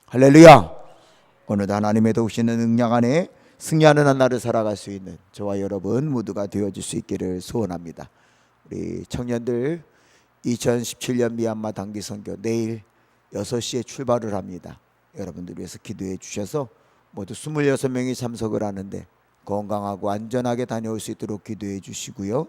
할렐루야. 오늘도 하나님의 도우시는 능력 안에 승리하는 한 날을 살아갈 수 있는 저와 여러분 모두가 되어질 수 있기를 소원합니다. 우리 청년들 2017년 미얀마 단기 선교 내일 6시에 출발을 합니다. 여러분들 위해서 기도해 주셔서 모두 26명이 참석을 하는데 건강하고 안전하게 다녀올 수 있도록 기도해 주시고요.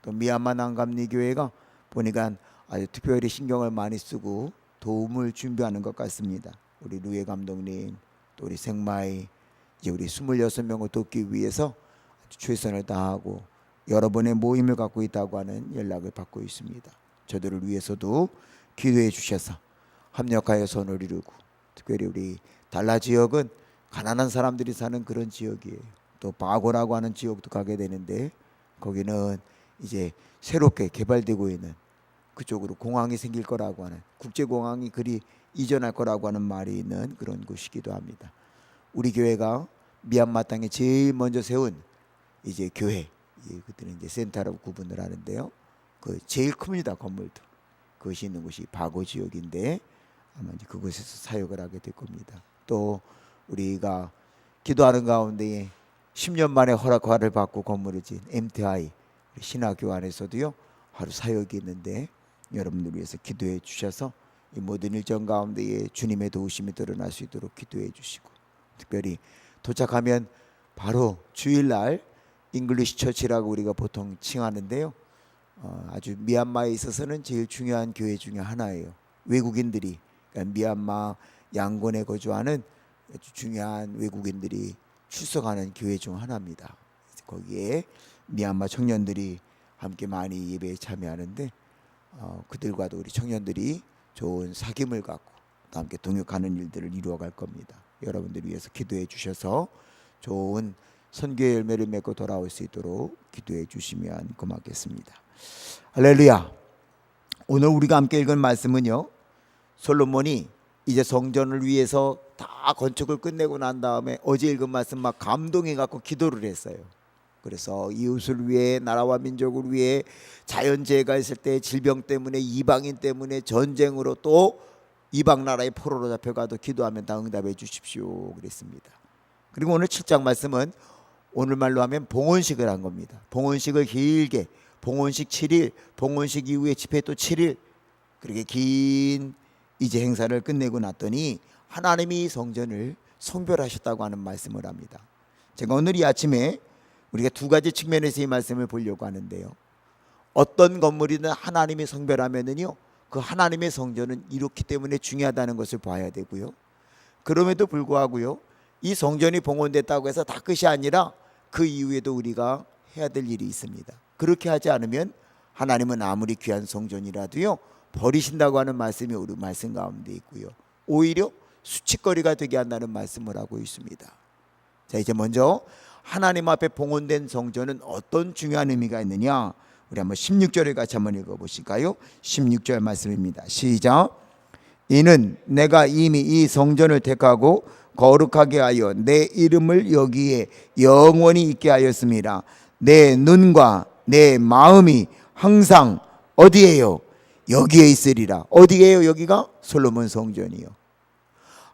또 미얀마 난감리교회가 보니까 아주 특별히 신경을 많이 쓰고 도움을 준비하는 것 같습니다. 우리 루에 감독님, 또 우리 생마이, 이제 우리 26명을 돕기 위해서 최선을 다하고 여러분의 모임을 갖고 있다고 하는 연락을 받고 있습니다. 저들을 위해서도 기도해 주셔서 합력하여 선을 이루고, 특별히 우리 달라 지역은 가난한 사람들이 사는 그런 지역이에요. 또 바고라고 하는 지역도 가게 되는데 거기는 이제 새롭게 개발되고 있는, 그쪽으로 공항이 생길 거라고 하는, 국제공항이 그리 이전할 거라고 하는 말이 있는 그런 곳이기도 합니다. 우리 교회가 미얀마 땅에 제일 먼저 세운 이제 교회, 그때는 이제 센터라고 구분을 하는데요. 그 제일 큽니다. 건물도. 그것이 있는 곳이 바고 지역인데 아마 이제 그곳에서 사역을 하게 될 겁니다. 또 우리가 기도하는 가운데 10년 만에 허락을 받고 건물을 지은 MTI 신학교 안에서도요 하루 사역이 있는데 여러분들 위해서 기도해 주셔서 이 모든 일정 가운데에 주님의 도우심이 드러날 수 있도록 기도해 주시고, 특별히 도착하면 바로 주일날 잉글리시 처치라고 우리가 보통 칭하는데요, 아주 미얀마에 있어서는 제일 중요한 교회 중에 하나예요. 외국인들이, 그러니까 미얀마 양곤에 거주하는 아주 중요한 외국인들이 출석하는 교회 중 하나입니다. 거기에 미얀마 청년들이 함께 많이 예배에 참여하는데 그들과도 우리 청년들이 좋은 사귐을 갖고 또 함께 동역하는 일들을 이루어갈 겁니다. 여러분들 위해서 기도해 주셔서 좋은 선교의 열매를 맺고 돌아올 수 있도록 기도해 주시면 고맙겠습니다. 할렐루야. 오늘 우리가 함께 읽은 말씀은요, 솔로몬이 이제 성전을 위해서 다 건축을 끝내고 난 다음에 어제 읽은 말씀 막 감동해 갖고 기도를 했어요. 그래서 이웃을 위해, 나라와 민족을 위해, 자연재해가 있을 때 질병 때문에, 이방인 때문에, 전쟁으로 또 이방 나라의 포로로 잡혀가도 기도하면 다 응답해 주십시오 그랬습니다. 그리고 오늘 7장 말씀은 오늘 말로 하면 봉헌식을 한 겁니다. 봉헌식을 길게, 봉헌식 7일, 봉헌식 이후에 집회 또 7일, 그렇게 긴 이제 행사를 끝내고 났더니 하나님이 성전을 성별하셨다고 하는 말씀을 합니다. 제가 오늘 이 아침에 우리가 두 가지 측면에서 이 말씀을 보려고 하는데요, 어떤 건물이든 하나님이 성별하면은요 그 하나님의 성전은 이렇기 때문에 중요하다는 것을 봐야 되고요, 그럼에도 불구하고요 이 성전이 봉헌됐다고 해서 다 끝이 아니라 그 이후에도 우리가 해야 될 일이 있습니다. 그렇게 하지 않으면 하나님은 아무리 귀한 성전이라도요 버리신다고 하는 말씀이 우리 말씀 가운데 있고요, 오히려 수치거리가 되게 한다는 말씀을 하고 있습니다. 자, 이제 먼저 하나님 앞에 봉헌된 성전은 어떤 중요한 의미가 있느냐, 우리 한번 16절을 같이 한번 읽어보실까요? 16절 말씀입니다. 시작. 이는 내가 이미 이 성전을 택하고 거룩하게 하여 내 이름을 여기에 영원히 있게 하였습니다. 내 눈과 내 마음이 항상 어디에요? 여기에 있으리라. 어디에요? 여기가 솔로몬 성전이요.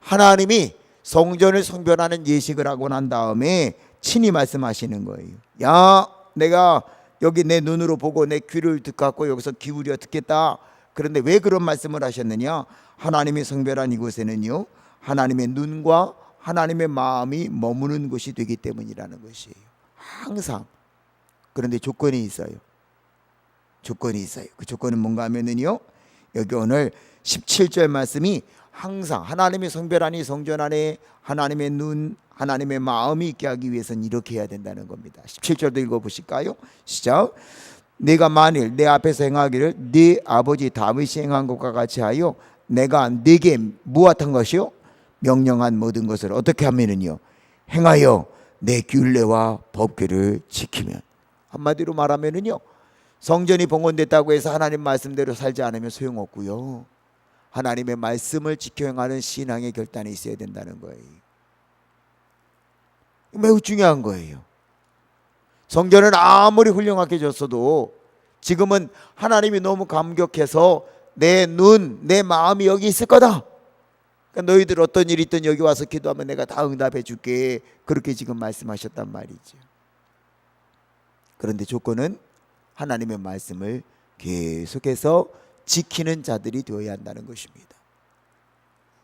하나님이 성전을 성별하는 예식을 하고 난 다음에 친히 말씀하시는 거예요. 야, 내가 여기 내 눈으로 보고 내 귀를 듣고 여기서 기울여 듣겠다. 그런데 왜 그런 말씀을 하셨느냐? 하나님이 성별한 이곳에는요 하나님의 눈과 하나님의 마음이 머무는 곳이 되기 때문이라는 것이에요. 항상. 그런데 조건이 있어요. 조건이 있어요. 그 조건은 뭔가 하면은요, 여기 오늘 17절 말씀이 항상 하나님이 성별한 이 성전 안에 하나님의 눈, 하나님의 마음이 있게 하기 위해서는 이렇게 해야 된다는 겁니다. 17절도 읽어보실까요? 시작. 내가 만일 내 앞에서 행하기를 네 아버지 다윗이 행한 것과 같이 하여 내가 네게 무엇한 것이요? 명령한 모든 것을 어떻게 하면은요? 행하여 내 규례와 법규를 지키면. 한마디로 말하면은요, 성전이 봉헌됐다고 해서 하나님 말씀대로 살지 않으면 소용없고요, 하나님의 말씀을 지켜 행하는 신앙의 결단이 있어야 된다는 거예요. 매우 중요한 거예요. 성전은 아무리 훌륭하게 졌어도 지금은 하나님이 너무 감격해서 내 눈, 내 마음이 여기 있을 거다. 그러니까 너희들 어떤 일이 있든 여기 와서 기도하면 내가 다 응답해 줄게. 그렇게 지금 말씀하셨단 말이죠. 그런데 조건은 하나님의 말씀을 계속해서 지키는 자들이 되어야 한다는 것입니다.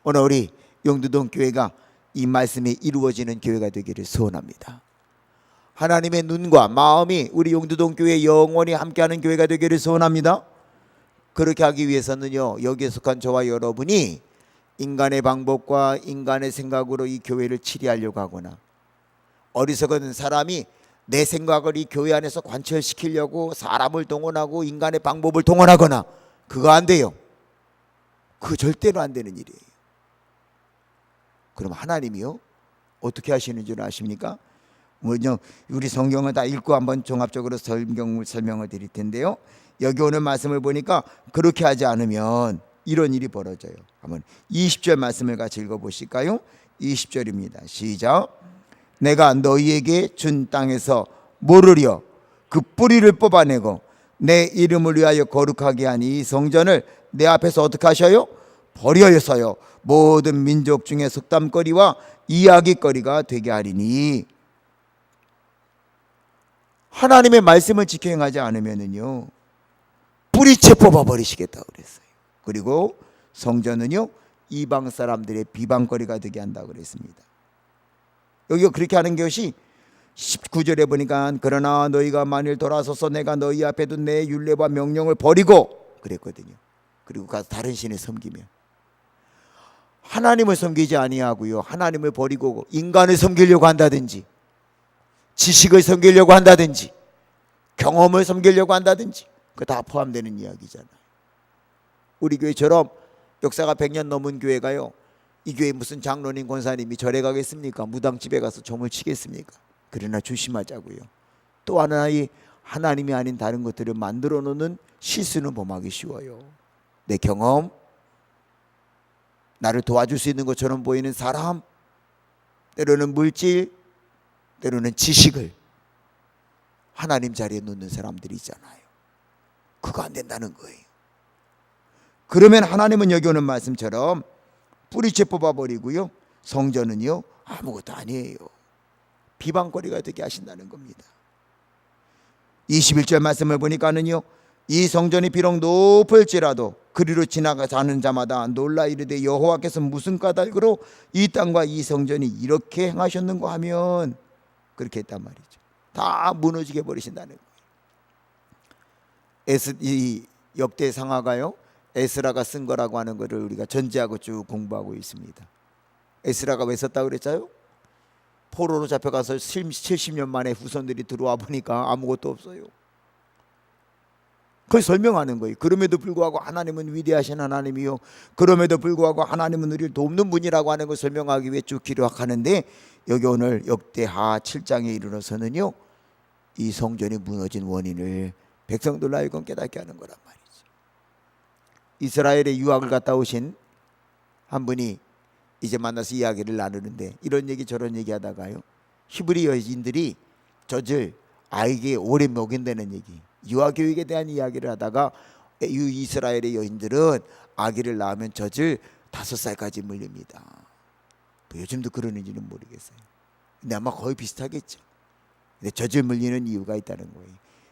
오늘 우리 용두동 교회가 이 말씀이 이루어지는 교회가 되기를 소원합니다. 하나님의 눈과 마음이 우리 용두동 교회 영원히 함께하는 교회가 되기를 소원합니다. 그렇게 하기 위해서는요, 여기에 속한 저와 여러분이 인간의 방법과 인간의 생각으로 이 교회를 치리하려고 하거나, 어리석은 사람이 내 생각을 이 교회 안에서 관철시키려고 사람을 동원하고 인간의 방법을 동원하거나, 그거 안 돼요. 그거 절대로 안 되는 일이에요. 그럼 하나님이요 어떻게 하시는 줄 아십니까? 먼저 우리 성경을 다 읽고 한번 종합적으로 설명을 드릴 텐데요, 여기 오는 말씀을 보니까 그렇게 하지 않으면 이런 일이 벌어져요. 한번 20절 말씀을 같이 읽어보실까요? 20절입니다. 시작. 내가 너희에게 준 땅에서 모르려 그 뿌리를 뽑아내고 내 이름을 위하여 거룩하게 하니 이 성전을 내 앞에서 어떻게 하셔요? 버려서요 모든 민족 중에 속담거리와 이야기거리가 되게 하리니. 하나님의 말씀을 지켜 행하지 않으면은요 뿌리채 뽑아버리시겠다고 그랬어요. 그리고 성전은요 이방 사람들의 비방거리가 되게 한다고 그랬습니다. 여기가 그렇게 하는 것이 19절에 보니까 그러나 너희가 만일 돌아서서 내가 너희 앞에 둔 내 율례와 명령을 버리고 그랬거든요. 그리고 가서 다른 신을 섬기면, 하나님을 섬기지 아니하고요 하나님을 버리고 인간을 섬기려고 한다든지, 지식을 섬기려고 한다든지, 경험을 섬기려고 한다든지, 그거 다 포함되는 이야기잖아요. 우리 교회처럼 역사가 100년 넘은 교회가요, 이 교회 무슨 장로님 권사님이 절에 가겠습니까? 무당집에 가서 점을 치겠습니까? 그러나 조심하자고요. 또 하나의 하나님이 아닌 다른 것들을 만들어 놓는 실수는 범하기 쉬워요. 내 경험, 나를 도와줄 수 있는 것처럼 보이는 사람, 때로는 물질, 때로는 지식을 하나님 자리에 놓는 사람들이 있잖아요. 그거 안 된다는 거예요. 그러면 하나님은 여기 오는 말씀처럼 뿌리채 뽑아버리고요 성전은요 아무것도 아니에요. 비방거리가 되게 하신다는 겁니다. 21절 말씀을 보니까는요 이 성전이 비록 높을지라도 그리로 지나가는 자마다 놀라 이르되 여호와께서 무슨 까닭으로 이 땅과 이 성전이 이렇게 행하셨는가 하면, 그렇게 했단 말이죠. 다 무너지게 버리신다는 거예요. 이 역대 상하가요 에스라가 쓴 거라고 하는 것을 우리가 전제하고 쭉 공부하고 있습니다. 에스라가 왜 썼다고 그랬어요? 포로로 잡혀가서 70년 만에 후손들이 들어와 보니까 아무것도 없어요. 그걸 설명하는 거예요. 그럼에도 불구하고 하나님은 위대하신 하나님이요, 그럼에도 불구하고 하나님은 우리를 돕는 분이라고 하는 걸 설명하기 위해 쭉 기록하는데, 여기 오늘 역대하 7장에 이르러서는요 이 성전이 무너진 원인을 백성들로 하여금 깨닫게 하는 거란 말이죠. 이스라엘의 유학을 갔다 오신 한 분이 이제 만나서 이야기를 나누는데, 이런 얘기 저런 얘기 하다가요 히브리 여인들이 젖을 아이에게 오래 먹인다는 얘기, 유아교육에 대한 이야기를 하다가 이스라엘의 여인들은 아기를 낳으면 젖을 5살까지 물립니다. 뭐 요즘도 그러는지는 모르겠어요. 근데 아마 거의 비슷하겠죠. 근데 젖을 물리는 이유가 있다는 거예요.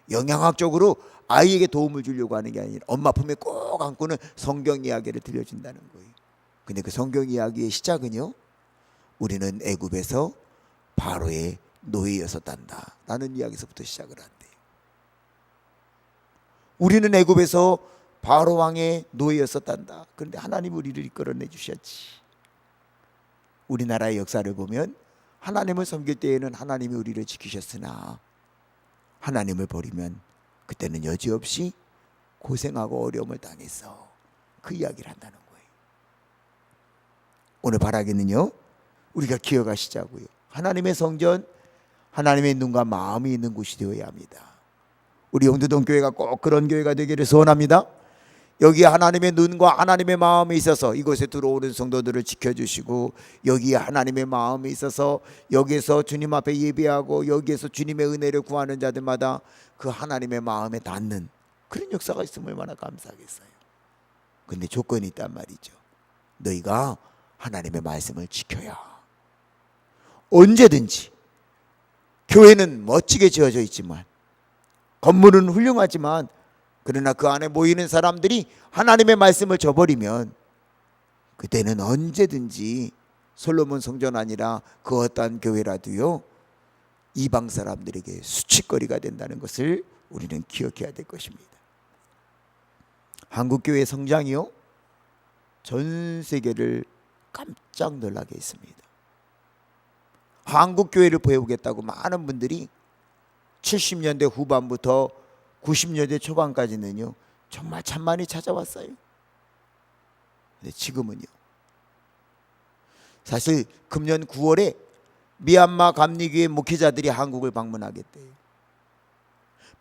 영양학적으로 아이에게 도움을 주려고 하는 게 아니라 엄마 품에 꼭 안고는 성경 이야기를 들려준다는 거예요. 근데 그 성경 이야기의 시작은요 우리는 애굽에서 바로의 노예였었단다 라는 이야기에서부터 시작을 한대요. 우리는 애굽에서 바로 왕의 노예였었단다. 그런데 하나님이 우리를 이끌어내 주셨지. 우리나라의 역사를 보면 하나님을 섬길 때에는 하나님이 우리를 지키셨으나 하나님을 버리면 그때는 여지없이 고생하고 어려움을 당했어. 그 이야기를 한다는 거예요. 오늘 바라기는요 우리가 기억하시자고요. 하나님의 성전, 하나님의 눈과 마음이 있는 곳이 되어야 합니다. 우리 용두동 교회가 꼭 그런 교회가 되기를 소원합니다. 여기에 하나님의 눈과 하나님의 마음이 있어서 이곳에 들어오는 성도들을 지켜주시고, 여기에 하나님의 마음이 있어서 여기에서 주님 앞에 예배하고 여기에서 주님의 은혜를 구하는 자들마다 그 하나님의 마음에 닿는 그런 역사가 있으면 얼마나 감사하겠어요. 근데 조건이 있단 말이죠. 너희가 하나님의 말씀을 지켜야 언제든지 교회는 멋지게 지어져 있지만 건물은 훌륭하지만 그러나 그 안에 모이는 사람들이 하나님의 말씀을 저버리면 그때는 언제든지 솔로몬 성전 아니라 그 어떠한 교회라도요 이방 사람들에게 수치거리가 된다는 것을 우리는 기억해야 될 것입니다. 한국교회 성장이요 전 세계를 깜짝 놀라게 했습니다. 한국교회를 보여보겠다고 많은 분들이 70년대 후반부터 90년대 초반까지는요 정말 천만이 찾아왔어요. 근데 지금은요 사실 금년 9월에 미얀마 감리교회 목회자들이 한국을 방문하겠대요.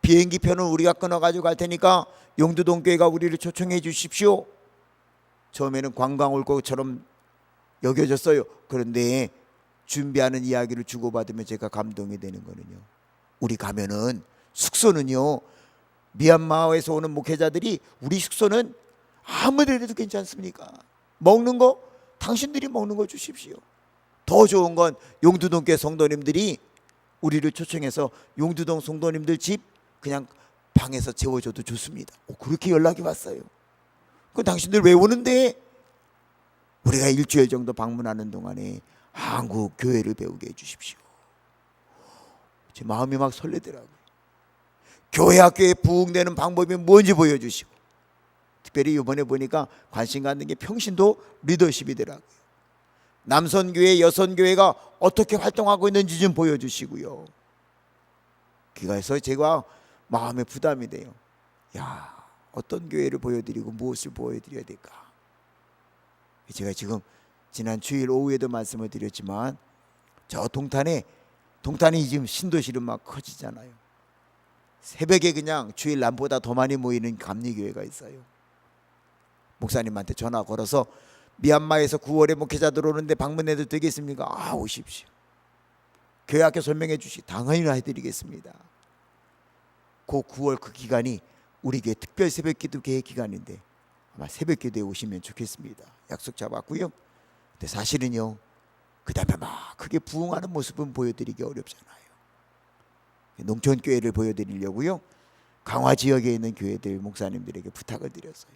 비행기표는 우리가 끊어가지고 갈 테니까 용두동 교회가 우리를 초청해 주십시오. 처음에는 관광 올 것처럼 여겨졌어요. 그런데 준비하는 이야기를 주고받으면 제가 감동이 되는 거는요 우리 가면은 숙소는요 미얀마에서 오는 목회자들이 우리 숙소는 아무 데라도 괜찮습니까? 먹는 거 당신들이 먹는 거 주십시오. 더 좋은 건 용두동교회 성도님들이 우리를 초청해서 용두동 성도님들 집 그냥 방에서 재워줘도 좋습니다. 그렇게 연락이 왔어요. 그 당신들 왜 오는데? 우리가 일주일 정도 방문하는 동안에 한국 교회를 배우게 해주십시오. 제 마음이 막 설레더라고요. 교회 학교에 부흥되는 방법이 뭔지 보여주시고 특별히 이번에 보니까 관심 갖는 게 평신도 리더십이더라고요. 남선교회 여선교회가 어떻게 활동하고 있는지 좀 보여주시고요. 그래서 제가 마음에 부담이 돼요. 야, 어떤 교회를 보여드리고 무엇을 보여드려야 될까? 제가 지금 지난 주일 오후에도 말씀을 드렸지만 저 동탄이 지금 신도시로 막 커지잖아요. 새벽에 그냥 주일 낮보다 더 많이 모이는 감리교회가 있어요. 목사님한테 전화 걸어서 미얀마에서 9월에 목회자 들어오는데 방문해도 되겠습니까? 오십시오. 교회 학교 설명해 주시 당연히 해드리겠습니다. 그 9월 그 기간이 우리 교회 특별 새벽기도 계획 기간인데 아마 새벽기도에 오시면 좋겠습니다. 약속 잡았고요. 근데 사실은요 그 다음에 막 크게 부흥하는 모습은 보여드리기 어렵잖아요. 농촌교회를 보여드리려고요 강화 지역에 있는 교회들 목사님들에게 부탁을 드렸어요.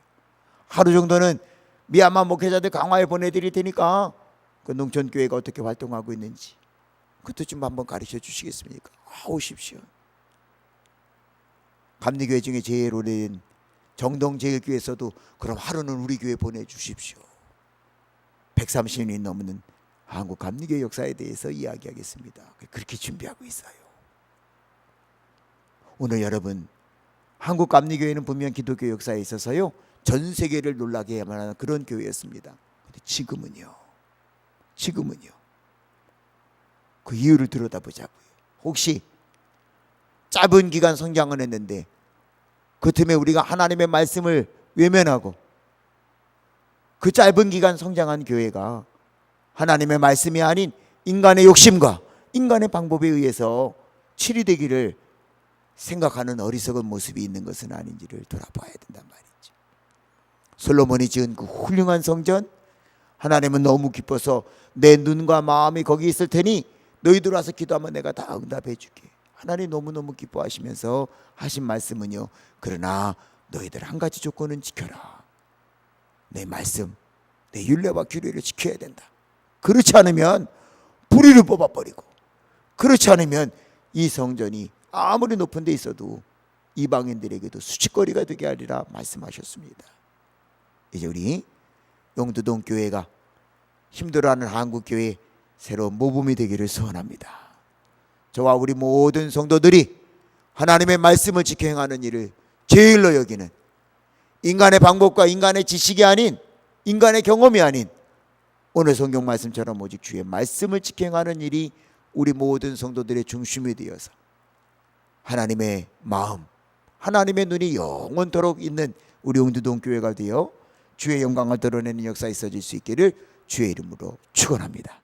하루 정도는 미얀마 목회자들 강화에 보내드릴 테니까 그 농촌교회가 어떻게 활동하고 있는지 그것도 좀 한번 가르쳐 주시겠습니까? 오십시오. 감리교회 중에 제일 오래된 정동제일교회에서도 그럼 하루는 우리 교회 보내주십시오. 130년이 넘는 한국 감리교회 역사에 대해서 이야기하겠습니다. 그렇게 준비하고 있어요. 오늘 여러분 한국 감리교회는 분명 기독교 역사에 있어서요 전 세계를 놀라게 할 만한 그런 교회였습니다. 근데 지금은요 그 이유를 들여다보자고요. 혹시 짧은 기간 성장을 했는데 그 틈에 우리가 하나님의 말씀을 외면하고 그 짧은 기간 성장한 교회가 하나님의 말씀이 아닌 인간의 욕심과 인간의 방법에 의해서 치리되기를 생각하는 어리석은 모습이 있는 것은 아닌지를 돌아봐야 된단 말이죠. 솔로몬이 지은 그 훌륭한 성전 하나님은 너무 기뻐서 내 눈과 마음이 거기 있을 테니 너희들 와서 기도하면 내가 다 응답해 줄게. 하나님 너무너무 기뻐하시면서 하신 말씀은요 그러나 너희들 한 가지 조건은 지켜라. 내 말씀 내 율례와 규례를 지켜야 된다. 그렇지 않으면 불의를 뽑아버리고 그렇지 않으면 이 성전이 아무리 높은 데 있어도 이방인들에게도 수치거리가 되게 하리라 말씀하셨습니다. 이제 우리 용두동 교회가 힘들어하는 한국교회 새로운 모범이 되기를 소원합니다. 저와 우리 모든 성도들이 하나님의 말씀을 지켜 행하는 일을 제일로 여기는 인간의 방법과 인간의 지식이 아닌 인간의 경험이 아닌 오늘 성경 말씀처럼 오직 주의 말씀을 지켜 행하는 일이 우리 모든 성도들의 중심이 되어서 하나님의 마음, 하나님의 눈이 영원토록 있는 우리 용두동 교회가 되어 주의 영광을 드러내는 역사에 있어질 수 있기를 주의 이름으로 축원합니다.